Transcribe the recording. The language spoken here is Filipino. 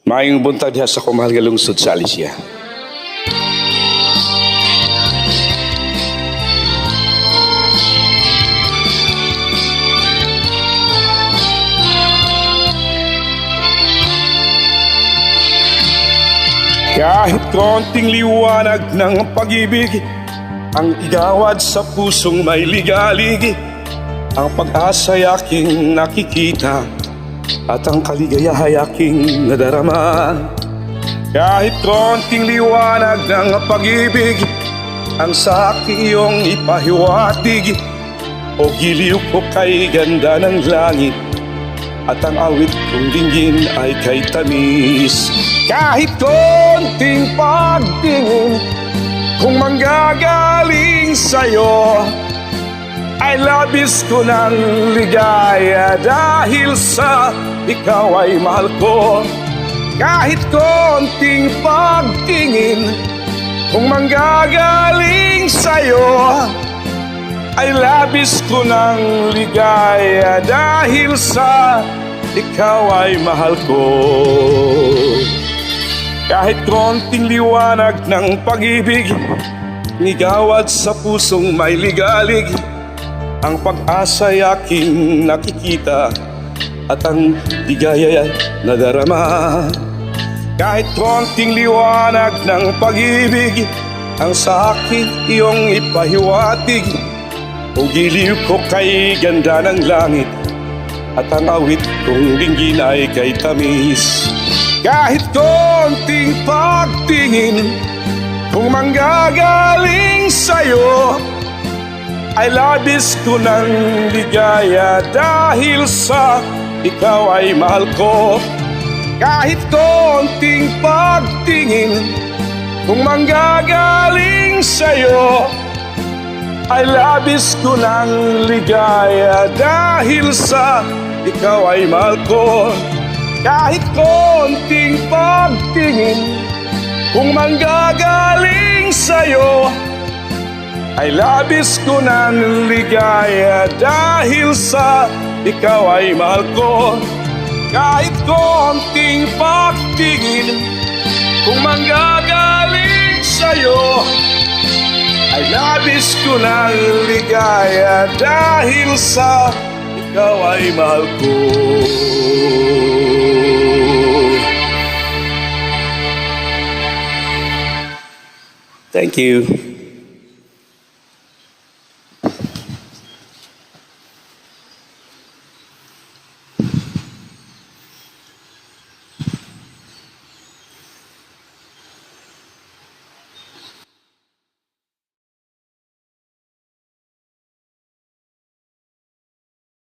Maayong buntag diha sa kumahal nga lungsod sa Alicia. Kahit konting liwanag ng pag-ibig ang igawad sa pusong may ligalig, ang pag-asa'y aking nakikita at ang kaligayahay aking nadarama. Kahit konting liwanag ng pag-ibig ang sa aking iyong ipahiwatig, o giliw ko kay ganda ng langit at ang awit kong dinggin ay kay tamis. Kahit konting pagtingin kung manggagaling sa'yo, ay labis ko ng ligaya dahil sa ikaw ay mahal ko. Kahit konting pagtingin kung manggagaling sa'yo, ay labis ko ng ligaya dahil sa ikaw ay mahal ko. Kahit konting liwanag ng pag-ibig nigawad sa pusong may ligalig, ang pag-asa'y aking nakikita at ang ligaya nadarama. Kahit konting liwanag ng pag-ibig ang sa akin iyong ipahiwatig, o giliw ko kay ganda ng langit at ang awit kong dinggin ay kay tamis. Kahit konting pagtingin kung manggagaling sa'yo, ay labis ko ng ligaya dahil sa ikaw ay mahal ko. Kahit konting pagtingin kung manggagaling sa'yo, ay labis ko ng ligaya dahil sa ikaw ay mahal ko. Kahit konting pagtingin kung manggagaling sa'yo, ay labis ko ng ligaya dahil sa ikaw ay mahal ko. Kahit konting pagtingin kung manggagaling sa'yo, ay labis ko ng ligaya dahil sa ikaw ay mahal ko. Thank you.